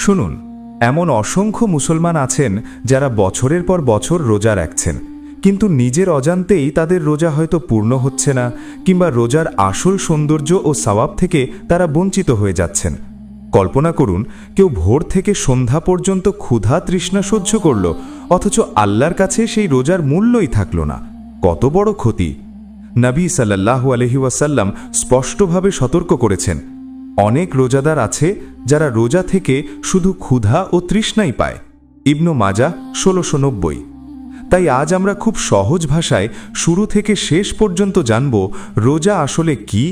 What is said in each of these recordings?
শুনুন, এমন অসংখ্য মুসলমান আছেন যারা বছরের পর বছর রোজা রাখছেন, কিন্তু নিজের অজান্তেই তাদের রোজা হয়তো পূর্ণ হচ্ছে না, কিংবা রোজার আসল সৌন্দর্য ও সওয়াব থেকে তারা বঞ্চিত হয়ে যাচ্ছেন। কল্পনা করুন, কেউ ভোর থেকে সন্ধ্যা পর্যন্ত ক্ষুধা তৃষ্ণা সহ্য করল, অথচ আল্লাহর কাছে সেই রোজার মূল্যই থাকল না। কত বড় ক্ষতি! নবী সাল্লাল্লাহু আলাইহি ওয়াসাল্লাম স্পষ্টভাবে সতর্ক করেছেন, অনেক রোজাদার আছে যারা রোজা থেকে শুধু ক্ষুধা ও তৃষ্ণাই পায়। ইবনু মাজাহ 1690। তাই আজ আমরা খুব সহজ ভাষায় শুরু থেকে শেষ পর্যন্ত জানব রোজা আসলে কি,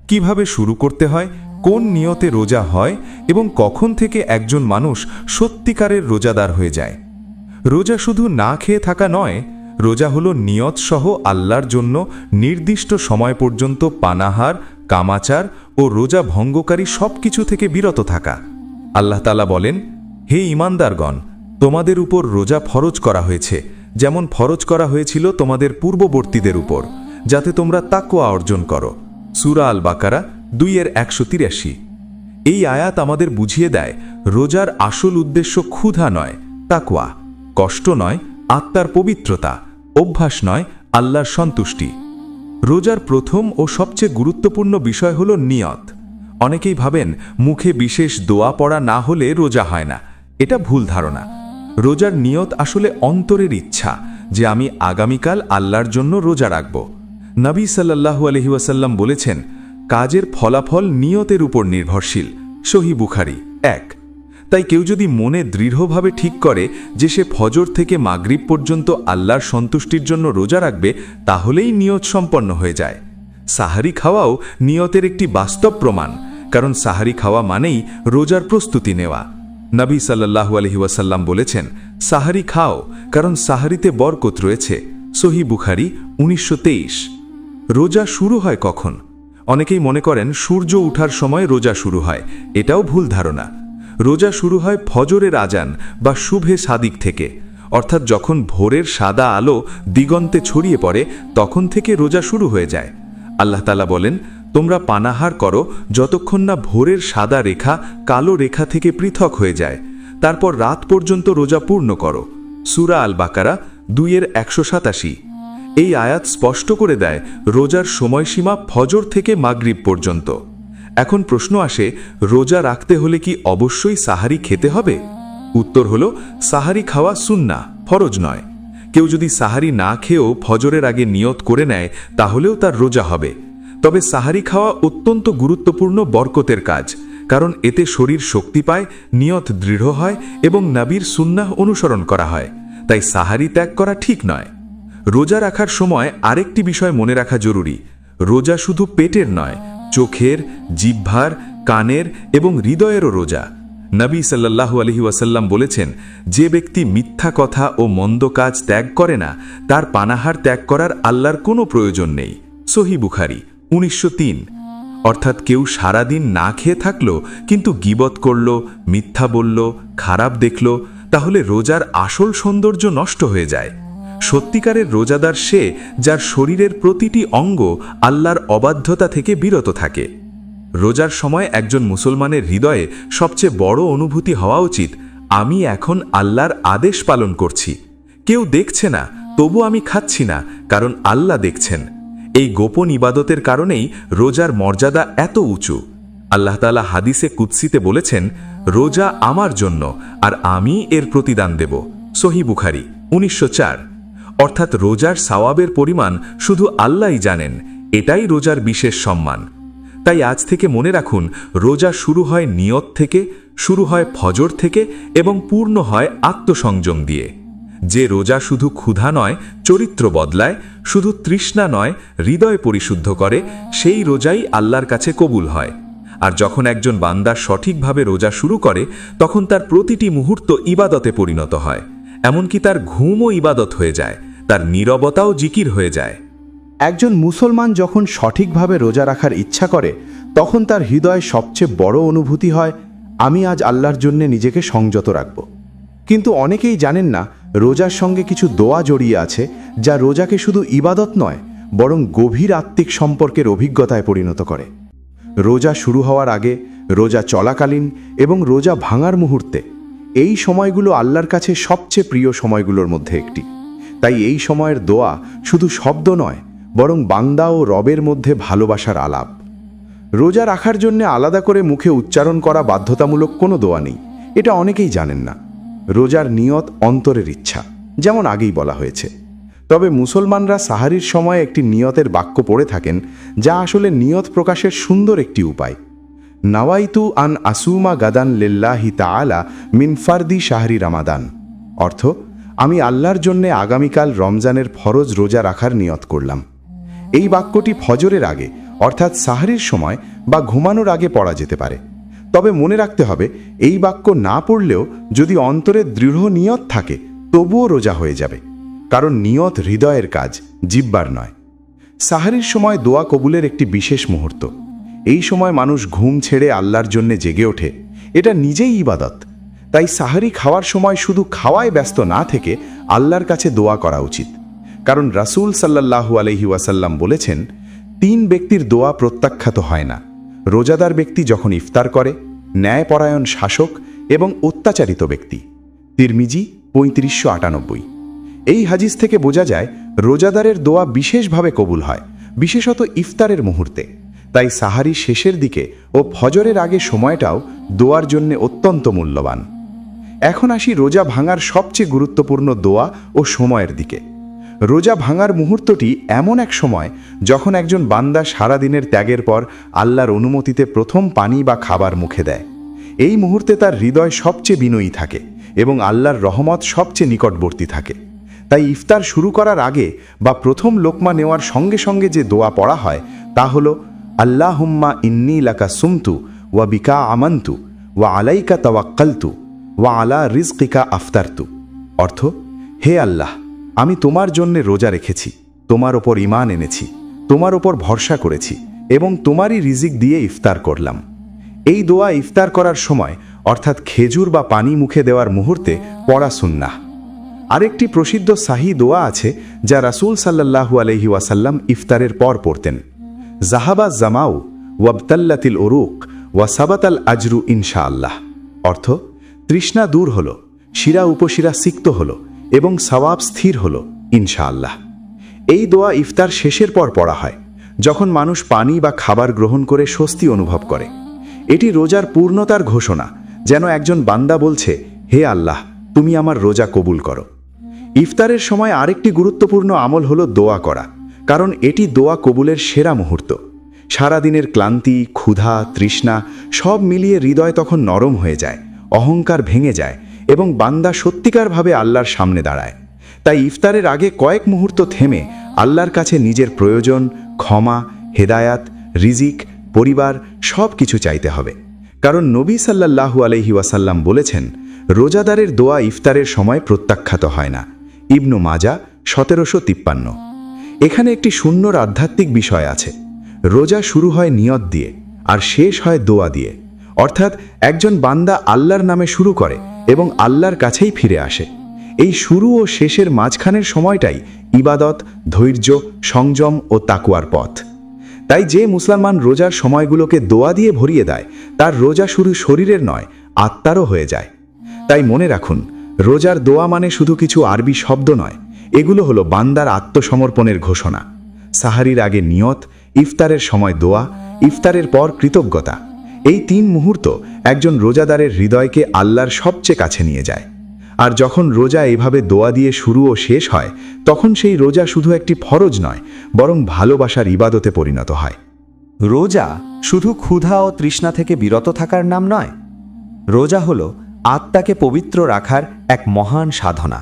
কিভাবে শুরু করতে হয়, কোন নিয়তে রোজা হয় এবং কখন থেকে একজন মানুষ সত্যিকারের রোজাদার হয়ে যায়। রোজা শুধু না খেয়ে থাকা নয়, রোজা হলো নিয়ত সহ আল্লাহর জন্য নির্দিষ্ট সময় পর্যন্ত পানাহার, কামাচার ও রোজা ভঙ্গকারী সবকিছু থেকে বিরত থাকা। আল্লাহ তাআলা বলেন, হে ঈমানদারগণ, তোমাদের উপর রোজা ফরজ করা হয়েছে, যেমন ফরজ করা হয়েছিল তোমাদের পূর্ববর্তীদের উপর, যাতে তোমরা তাকওয়া অর্জন করো। সূরা আল বাকারা 2:183। এই আয়াত আমাদের বুঝিয়ে দেয়, রোজার আসল উদ্দেশ্য ক্ষুধা নয়, তাকওয়া; কষ্ট নয়, আত্মার পবিত্রতা; অভ্যাস নয়, আল্লাহর সন্তুষ্টি। রোজার প্রথম ও সবচেয়ে গুরুত্বপূর্ণ বিষয় হল নিয়ত। অনেকেই ভাবেন মুখে বিশেষ দোয়া পড়া না হলে রোজা হয় না। এটা ভুল ধারণা। রোজার নিয়ত আসলে অন্তরের ইচ্ছা যে আমি আগামীকাল আল্লাহর জন্য রোজা রাখব। নবী সাল্লাল্লাহু আলাইহি ওয়াসাল্লাম বলেছেন, কাজের ফলাফল নিয়তের উপর নির্ভরশীল। সহিহ বুখারী 1। তাই কেউ যদি মনে দৃঢ়ভাবে ঠিক করে যে সে ফজর থেকে মাগরিব পর্যন্ত আল্লাহর সন্তুষ্টির জন্য রোজা রাখবে, তাহলেই নিয়ত সম্পন্ন হয়ে যায়। সাহারি খাওয়াও নিয়তের একটি বাস্তব প্রমাণ, কারণ সাহারি খাওয়া মানেই রোজার প্রস্তুতি নেওয়া। নবী সাল্লাল্লাহু আলাইহি ওয়াসাল্লাম বলেছেন, সাহারি খাও, কারণ সাহারিতে বরকত রয়েছে। সহিহ বুখারী 1923। রোজা শুরু হয় কখন? অনেকেই মনে করেন সূর্য ওঠার সময় রোজা শুরু হয়। এটাও ভুল ধারণা। রোজা শুরু হয় ফজরের আজান বা শুভে সাদিক থেকে, অর্থাৎ যখন ভোরের সাদা আলো দিগন্তে ছড়িয়ে পড়ে, তখন থেকে রোজা শুরু হয়ে যায়। আল্লাহ তাআলা বলেন, তোমরা পানাহার করো যতক্ষণ না ভোরের সাদা রেখা কালো রেখা থেকে পৃথক হয়ে যায়, তারপর রাত পর্যন্ত রোজা পূর্ণ করো। সূরা আল বাকারা 2:187। এই আয়াত স্পষ্ট করে দেয় রোজার সময়সীমা ফজর থেকে মাগরিব পর্যন্ত। এখন প্রশ্ন আসে, রোজা রাখতে হলে কি অবশ্যই সাহারি খেতে হবে? উত্তর হলো, সাহারি খাওয়া সুন্নাহ, ফরজ নয়। কেউ যদি সাহারি না খেয়েও ফজরের আগে নিয়ত করে নেয়, তাহলেও তার রোজা হবে। তবে সাহারি খাওয়া অত্যন্ত গুরুত্বপূর্ণ বরকতের কাজ, কারণ এতে শরীর শক্তি পায়, নিয়ত দৃঢ় হয় এবং নবীর সুন্নাহ অনুসরণ করা হয়। তাই সাহারি ত্যাগ করা ঠিক নয়। রোজা রাখার সময় আরেকটি বিষয় মনে রাখা জরুরি, রোজা শুধু পেটের নয়, চোখের, জিহ্বার, কানের এবং হৃদয়েরও রোজা। নবী সাল্লাল্লাহু আলাইহি ওয়াসাল্লাম বলেছেন, যে ব্যক্তি মিথ্যা কথা ও মন্দ কাজ ত্যাগ করে না, তার পানাহার ত্যাগ করার আল্লাহর কোনো প্রয়োজন নেই। সহিহ বুখারী 1903। অর্থাৎ কেউ সারাদিন না খেয়ে থাকলো কিন্তু গীবত করল, মিথ্যা বলল, খারাপ দেখল, তাহলে রোজার আসল সৌন্দর্য নষ্ট হয়ে যায়। সত্যিকারের রোজাদার সে, যার শরীরের প্রতিটি অঙ্গ আল্লাহর অবাধ্যতা থেকে বিরত থাকে। রোজার সময় একজন মুসলমানের হৃদয়ে সবচেয়ে বড় অনুভূতি হওয়া উচিত, আমি এখন আল্লাহর আদেশ পালন করছি। কেউ দেখছে না, তবু আমি খাচ্ছি না, কারণ আল্লাহ দেখছেন। এই গোপন ইবাদতের কারণেই রোজার মর্যাদা এত উঁচু। আল্লাহ তাআলা হাদিসে কুদসিতে বলেছেন, রোজা আমার জন্য আর আমি এর প্রতিদান দেব। সহিহ বুখারী 1904। অর্থাৎ রোজার সওয়াবের পরিমাণ শুধু আল্লাহই জানেন। এটাই রোজার বিশেষ সম্মান। তাই আজ থেকে মনে রাখুন, রোজা শুরু হয় নিয়ত থেকে, শুরু হয় ফজর থেকে এবং পূর্ণ হয় আত্মসংযম দিয়ে। যে রোজা শুধু ক্ষুধা নয়, চরিত্র বদলায়, শুধু তৃষ্ণা নয়, হৃদয় পরিশুদ্ধ করে, সেই রোজাই আল্লাহর কাছে কবুল হয়। আর যখন একজন বান্দা সঠিকভাবে রোজা শুরু করে, তখন তার প্রতিটি মুহূর্ত ইবাদতে পরিণত হয়। এমনকি তার ঘুমও ইবাদত হয়ে যায়, তার নীরবতাও জিকির হয়ে যায়। একজন মুসলমান যখন সঠিকভাবে রোজা রাখার ইচ্ছা করে, তখন তার হৃদয়ে সবচেয়ে বড় অনুভূতি হয়, আমি আজ আল্লাহর জন্য নিজেকে সংযত রাখব। কিন্তু অনেকেই জানেন না, রোজার সঙ্গে কিছু দোয়া জড়িয়ে আছে, যা রোজাকে শুধু ইবাদত নয়, বরং গভীর আত্মিক সম্পর্কের অভিজ্ঞতায় পরিণত করে। রোজা শুরু হওয়ার আগে রোজা চলাকালীন এবং রোজা ভাঙার মুহূর্তে এই সময়গুলো আল্লাহর কাছে সবচেয়ে প্রিয় সময়গুলোর মধ্যে একটি। তাই এই সময়ের দোয়া শুধু শব্দ নয়, বরং বান্দা ও রবের মধ্যে ভালোবাসার আলাপ। রোজা রাখার জন্য আলাদা করে মুখে উচ্চারণ করা বাধ্যতামূলক কোনো দোয়া নেই, এটা অনেকেই জানেন না। রোজার নিয়ত অন্তরের ইচ্ছা, যেমন আগেই বলা হয়েছে। তবে মুসলমানরা সাহারির সময় একটি নিয়তের বাক্য পড়ে থাকেন, যা আসলে নিয়ত প্রকাশের সুন্দর একটি উপায়। নাওয়াইতু আন আসুমা গাদান লিল্লাহি তাআলা মিন ফারদি শাহরি রামাদান, অর্থ আমি আল্লাহর জন্য আগামীকাল রমজানের ফরজ রোজা রাখার নিয়ত করলাম। এই বাক্যটি ফজরের আগে অর্থাৎ সাহারির সময় বা ঘুমানোর আগে পড়া যেতে পারে। তবে মনে রাখতে হবে, এই বাক্য না পড়লেও যদি অন্তরে দৃঢ় নিয়ত থাকে তবুও রোজা হয়ে যাবে, কারণ নিয়ত হৃদয়ের কাজ, জিহ্বার নয়। সাহারির সময় দোয়া কবুলের একটি বিশেষ মুহূর্ত। এই সময় মানুষ ঘুম ছেড়ে আল্লাহর জন্য জেগে ওঠে, এটা নিজেই ইবাদত। তাই সাহারি খাওয়ার সময় শুধু খাওয়ায় ব্যস্ত না থেকে আল্লাহর কাছে দোয়া করা উচিত, কারণ রাসূল সাল্লাল্লাহু আলাইহি ওয়াসাল্লাম বলেছেন, 3 ব্যক্তির দোয়া প্রত্যাখ্যাত হয় না: রোজাদার ব্যক্তি যখন ইফতার করে, ন্যায়পরায়ণ শাসক এবং অত্যাচারিত ব্যক্তি। তিরমিজি 3598। এই হাদিস থেকে বোঝা যায় রোজাদারের দোয়া বিশেষভাবে কবুল হয়, বিশেষত ইফতারের মুহূর্তে। তাই সাহারি শেষের দিকে ও ফজরের আগে সময়টাও দোয়ার জন্য অত্যন্ত মূল্যবান। এখন আসি রোজা ভাঙার সবচেয়ে গুরুত্বপূর্ণ দোয়া ও সময়ের দিকে। রোজা ভাঙার মুহূর্তটি এমন এক সময় যখন একজন বান্দা সারাদিনের ত্যাগের পর আল্লাহর অনুমতিতে প্রথম পানি বা খাবার মুখে দেয়। এই মুহূর্তে তার হৃদয় সবচেয়ে বিনয়ী থাকে এবং আল্লাহর রহমত সবচেয়ে নিকটবর্তী থাকে। তাই ইফতার শুরু করার আগে বা প্রথম লোকমা নেওয়ার সঙ্গে সঙ্গে যে দোয়া পড়া হয় তা হল, আল্লাহুম্মা ইন্নী লাকা সুমতু ওয়া বিকা আমান্তু ওয়া আলাইকা তাওয়াক্কালতু ওয়া আলা রিজকিকা আফতারতু, অর্থ হে আল্লাহ, আমি তোমার জন্য রোজা রেখেছি, তোমার ওপর ঈমান এনেছি, তোমার ওপর ভরসা করেছি এবং তোমারই রিজিক দিয়ে ইফতার করলাম। এই দোয়া ইফতার করার সময় অর্থাৎ খেজুর বা পানি মুখে দেওয়ার মুহূর্তে পড়া সুন্নাহ। আরেকটি প্রসিদ্ধ সাহি দোয়া আছে যা রাসূল সাল্লাল্লাহু আলাইহি ওয়াসাল্লাম ইফতারের পর পড়তেন: জাহাবা জামাউ ওয়াবতাল্লাতিল উরুক ওয়া সাবাতাল আজরু ইনশাআল্লাহ, অর্থ তৃষ্ণা দূর হলো, শিরা উপশিরা সিক্ত হলো এবং সওয়াব স্থির হলো ইনশাআল্লাহ। এই দোয়া ইফতার শেষের পর পড়া হয়, যখন মানুষ পানি বা খাবার গ্রহণ করে স্বস্তি অনুভব করে। এটি রোজার পূর্ণতার ঘোষণা, যেন একজন বান্দা বলছে, হে আল্লাহ, তুমি আমার রোজা কবুল করো। ইফতারের সময় আরেকটি গুরুত্বপূর্ণ আমল হলো দোয়া করা, কারণ এটি দোয়া কবুলের সেরা মুহূর্ত। সারাদিনের ক্লান্তি, ক্ষুধা, তৃষ্ণা সব মিলিয়ে হৃদয় তখন নরম হয়ে যায়, অহংকার ভেঙে যায় এবং বান্দা সত্যিকারভাবে আল্লাহর সামনে দাঁড়ায়। তাই ইফতারের আগে কয়েক মুহূর্ত থেমে আল্লাহর কাছে নিজের প্রয়োজন, ক্ষমা, হেদায়াত, রিজিক, পরিবার সব কিছু চাইতে হবে। কারণ নবী সাল্লাল্লাহু আলাইহি ওয়াসাল্লাম বলেছেন, রোজাদারের দোয়া ইফতারের সময় প্রত্যাখ্যাত হয় না। ইবনু মাজা 1753। এখানে একটি সুন্দর আধ্যাত্মিক বিষয় আছে। রোজা শুরু হয় নিয়ত দিয়ে আর শেষ হয় দোয়া দিয়ে, অর্থাৎ একজন বান্দা আল্লাহর নামে শুরু করে এবং আল্লাহর কাছেই ফিরে আসে। এই শুরু ও শেষের মাঝখানের সময়টাই ইবাদত, ধৈর্য, সংযম ও তাকওয়ার পথ। তাই যে মুসলমান রোজার সময়গুলোকে দোয়া দিয়ে ভরিয়ে দেয়, তার রোজা শুধু শরীরের নয়, আত্মারও হয়ে যায়। তাই মনে রাখুন, রোজার দোয়া মানে শুধু কিছু আরবি শব্দ নয়, এগুলো হলো বান্দার আত্মসমর্পণের ঘোষণা। সাহারির আগে নিয়ত, ইফতারের সময় দোয়া, ইফতারের পর কৃতজ্ঞতা। এই 3 মুহূর্ত একজন রোজাদারের হৃদয়কে আল্লাহর সবচেয়ে কাছে নিয়ে যায়। আর যখন রোজা এভাবে দোয়া দিয়ে শুরু ও শেষ হয়, তখন সেই রোজা শুধু একটি ফরজ নয়, বরং ভালোবাসার ইবাদতে পরিণত হয়। রোজা শুধু ক্ষুধা ও তৃষ্ণা থেকে বিরত থাকার নাম নয়, রোজা হলো আত্মাকে পবিত্র রাখার এক মহান সাধনা।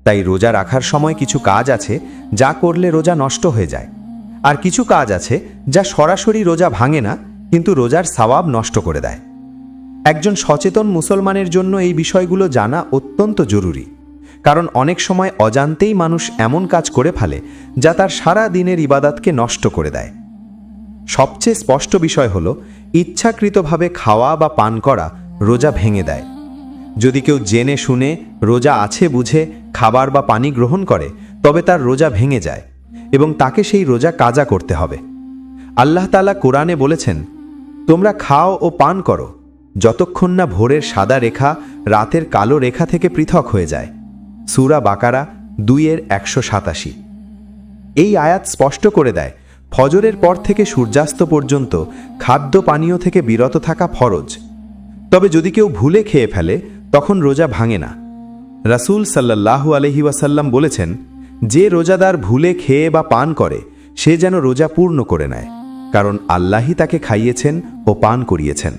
তাই রোজা রাখার সময় কিছু কাজ আছে যা করলে রোজা নষ্ট হয়ে যায়, আর কিছু কাজ আছে যা সরাসরি রোজা ভাঙে না, কিন্তু রোজার সওয়াব নষ্ট করে দেয়। একজন সচেতন মুসলমানের জন্য এই বিষয়গুলো জানা অত্যন্ত জরুরি, কারণ অনেক সময় অজান্তেই মানুষ এমন কাজ করে ফেলে যা তার সারা দিনের ইবাদতকে নষ্ট করে দেয়। সবচেয়ে স্পষ্ট বিষয় হলো, ইচ্ছাকৃতভাবে খাওয়া বা পান করা রোজা ভেঙে দেয়। যদি কেউ জেনে শুনে রোজা আছে বুঝে খাবার বা পানি গ্রহণ করে, তবে তার রোজা ভেঙে যায় এবং তাকে সেই রোজা কাজা করতে হবে। আল্লাহ তাআলা কোরআনে বলেছেন, তোমরা খাও ও পান করো যতক্ষণ না ভোরের সাদা রেখা রাতের কালো রেখা থেকে পৃথক হয়ে যায়। সূরা বাকারা 2:187। এই আয়াত স্পষ্ট করে দেয় ফজরের পর থেকে সূর্যাস্ত পর্যন্ত খাদ্য পানীয় থেকে বিরত থাকা ফরজ। তবে যদি কেউ ভুলে খেয়ে ফেলে তখন রোজা ভাঙে না। রাসূল সাল্লাল্লাহু আলাইহি ওয়াসাল্লাম বলেছেন, যে রোজাদার ভুলে খেয়ে বা পান করে সে যেন রোজা পূর্ণ করে নেয়, কারণ আল্লাহই তাকে খাইয়েছেন ও পান করিয়েছেন।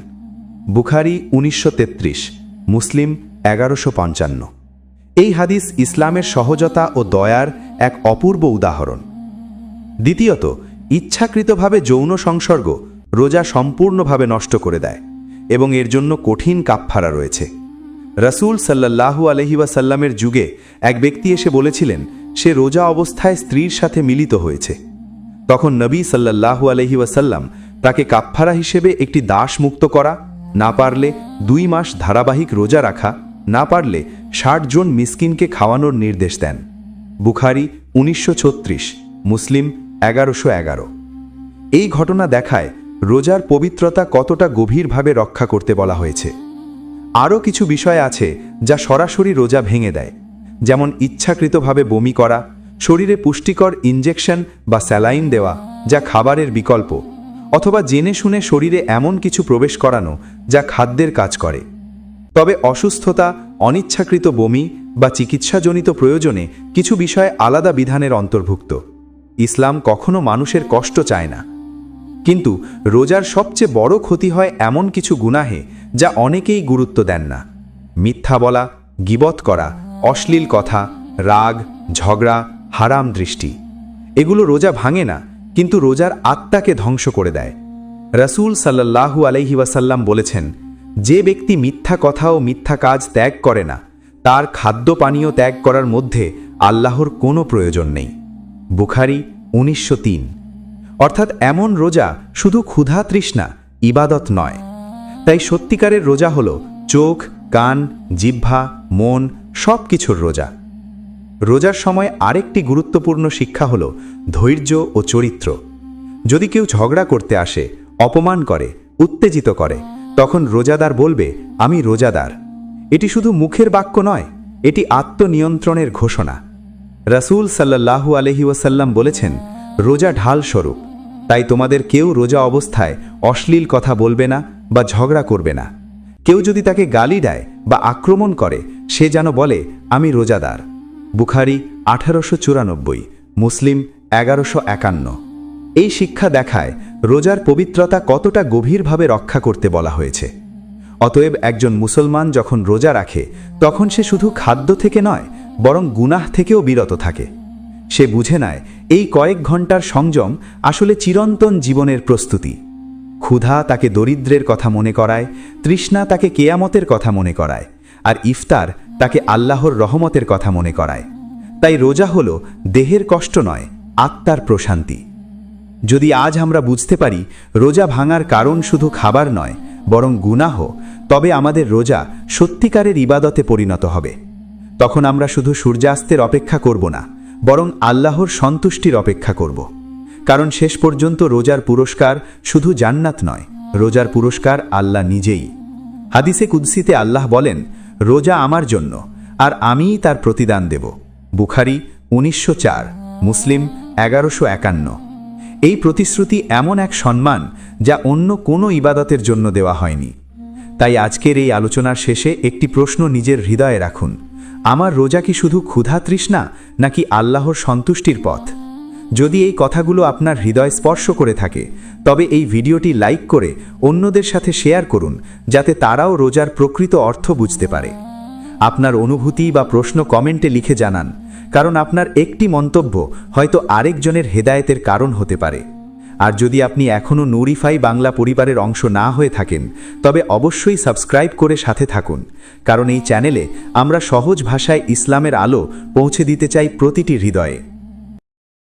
বুখারী 1933, মুসলিম 1155। এই হাদিস ইসলামের সহজতা ও দয়ার এক অপূর্ব উদাহরণ। দ্বিতীয়ত, ইচ্ছাকৃতভাবে যৌন সংসর্গ রোজা সম্পূর্ণভাবে নষ্ট করে দেয় এবং এর জন্য কঠিন কাফফারা রয়েছে। রাসূল সাল্লাল্লাহু আলাইহি ওয়াসাল্লামের যুগে এক ব্যক্তি এসে বলেছিলেন সে রোজা অবস্থায় স্ত্রীর সাথে মিলিত হয়েছে। তখন নবী সাল্লাল্লাহু আলাইহি ওয়াসাল্লাম তাকে কাফফারা হিসেবে একটি দাস মুক্ত করা, না পারলে 2 মাস ধারাবাহিক রোজা রাখা, না পারলে 60 জন মিসকিনকে খাওয়ানোর নির্দেশ দেন। বুখারী 1936, মুসলিম 1111। এই ঘটনা দেখায় রোজার পবিত্রতা কতটা গভীরভাবে রক্ষা করতে বলা হয়েছে। আরও কিছু বিষয় আছে যা সরাসরি রোজা ভেঙে দেয়, যেমন ইচ্ছাকৃতভাবে বমি করা, শরীরে পুষ্টিকর ইনজেকশন বা স্যালাইন দেওয়া যা খাবারের বিকল্প, অথবা জেনে শুনে শরীরে এমন কিছু প্রবেশ করানো যা খাদ্যের কাজ করে। তবে অসুস্থতা, অনিচ্ছাকৃত বমি বা চিকিৎসাজনিত প্রয়োজনে কিছু বিষয় আলাদা বিধানের অন্তর্ভুক্ত। ইসলাম কখনো মানুষের কষ্ট চায় না, কিন্তু রোজার সবচেয়ে বড় ক্ষতি হয় এমন কিছু গুনাহে যা অনেকেই গুরুত্ব দেন না। মিথ্যা বলা, গীবত করা, অশ্লীল কথা, রাগ, ঝগড়া, হারাম দৃষ্টি, এগুলো রোজা ভাঙে না, কিন্তু রোজার আত্মাকে ধ্বংস করে দেয়। রাসূল সাল্লাল্লাহু আলাইহি ওয়াসাল্লাম বলেছেন, যে ব্যক্তি মিথ্যা কথা ও মিথ্যা কাজ ত্যাগ করে না তার খাদ্য পানীয় ত্যাগ করার মধ্যে আল্লাহর কোনো প্রয়োজন নেই। বুখারী 1903। অর্থাৎ এমন রোজা শুধু ক্ষুধা তৃষ্ণা, ইবাদত নয়। তাই সত্যিকারের রোজা হলো চোখ, কান, জিহ্বা, মন সব কিছুর রোজা। রোজার সময় আরেকটি গুরুত্বপূর্ণ শিক্ষা হলো ধৈর্য ও চরিত্র। যদি কেউ ঝগড়া করতে আসে, অপমান করে, উত্তেজিত করে, তখন রোজাদার বলবে, আমি রোজাদার। এটি শুধু মুখের বাক্য নয়, এটি আত্মনিয়ন্ত্রণের ঘোষণা। রাসূল সাল্লাল্লাহু আলাইহি ওয়াসাল্লাম বলেছেন, রোজা ঢাল স্বরূপ, তাই তোমাদের কেউ রোজা অবস্থায় অশ্লীল কথা বলবে না বা ঝগড়া করবে না। কেউ যদি তাকে গালি দেয় বা আক্রমণ করে সে যেন বলে, আমি রোজাদার। বুখারী 1894, মুসলিম 1151। এই শিক্ষা দেখায় রোজার পবিত্রতা কতটা গভীরভাবে রক্ষা করতে বলা হয়েছে। অতএব একজন মুসলমান যখন রোজা রাখে তখন সে শুধু খাদ্য থেকে নয়, বরং গুনাহ থেকেও বিরত থাকে। সে বুঝে নেয় এই কয়েক ঘন্টার সংযম আসলে চিরন্তন জীবনের প্রস্তুতি। ক্ষুধা তাকে দরিদ্রের কথা মনে করায়, তৃষ্ণা তাকে কেয়ামতের কথা মনে করায়, আর ইফতার তাকে আল্লাহর রহমতের কথা মনে করায়। তাই রোজা হলো দেহের কষ্ট নয়, আত্মার প্রশান্তি। যদি আজ আমরা বুঝতে পারি রোজা ভাঙার কারণ শুধু খাবার নয়, বরং গুনাহ, তবে আমাদের রোজা সত্যিকারের ইবাদতে পরিণত হবে। তখন আমরা শুধু সূর্যাস্তের অপেক্ষা করব না, বরং আল্লাহর সন্তুষ্টির অপেক্ষা করব। কারণ শেষ পর্যন্ত রোজার পুরস্কার শুধু জান্নাত নয়, রোজার পুরস্কার আল্লাহ নিজেই। হাদিসে কুদসিতে আল্লাহ বলেন, রোজা আমার জন্য আর আমিই তার প্রতিদান দেব। বুখারী 1904, মুসলিম 1151। এই প্রতিশ্রুতি এমন এক সম্মান যা অন্য কোনো ইবাদতের জন্য দেওয়া হয়নি। তাই আজকের এই আলোচনার শেষে একটি প্রশ্ন নিজের হৃদয়ে রাখুন, আমার রোজা কি শুধু ক্ষুধা তৃষ্ণা নাকি আল্লাহর সন্তুষ্টির পথ? যদি এই কথাগুলো আপনার হৃদয় স্পর্শ করে থাকে তবে এই ভিডিওটি লাইক করে অন্যদের সাথে শেয়ার করুন, যাতে তারাও রোজার প্রকৃত অর্থ বুঝতে পারে। আপনার অনুভূতি বা প্রশ্ন কমেন্টে লিখে জানান, কারণ আপনার একটি মন্তব্য হয়তো আরেকজনের হেদায়েতের কারণ হতে পারে। আর যদি আপনি এখনও নুরিফাই বাংলা পরিবারের অংশ না হয়ে থাকেন তবে অবশ্যই সাবস্ক্রাইব করে সাথে থাকুন, কারণ এই চ্যানেলে আমরা সহজ ভাষায় ইসলামের আলো পৌঁছে দিতে চাই প্রতিটি হৃদয়ে।